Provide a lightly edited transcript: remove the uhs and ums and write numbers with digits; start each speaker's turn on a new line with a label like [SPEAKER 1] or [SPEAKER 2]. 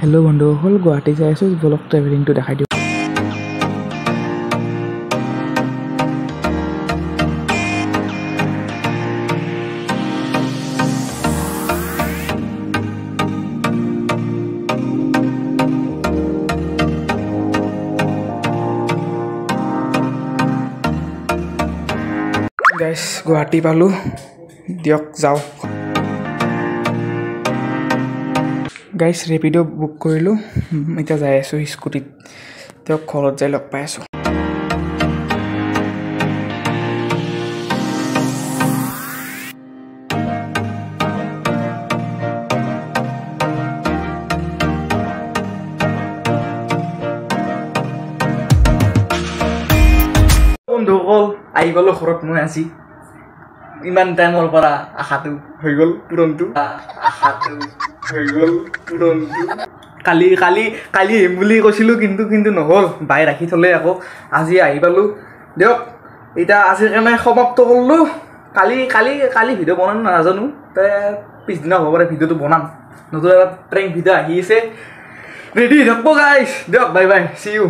[SPEAKER 1] hello बंधुসকল Guwahati যাই আছো blog travelling two দেখাই দিও गाइस गुवाहाटी पालू दियक जाओ गाइस रेपिडो बुक करिलो इता जाय आसो स्कूटीत तो खरत जाय लग पाइ आसो বন্ধুসকল আই গলো খরত মই আজি ইমান টাইমৰ পৰা আশাটো হৈ গল পুৰণটো কালি কালি কালি হেম বুলি কৈছিলো কিন্তু নহল বাই ৰাখি থলে আকৌ আজি আহি পালো দিয়ক এটা আজিৰ কাৰণে সমাপ্ত কৰিলো কালি কালি কালি ভিডিঅ' বনাম নাজানো তে পিছদিনা হ'ব পাৰে ভিডিঅ'টো বনাম নতুন এটা প্ৰেংক ভিডিঅ' আহি আছে ৰেডি থাকব গাইছ দিয়ক বাই বাই সি ইউ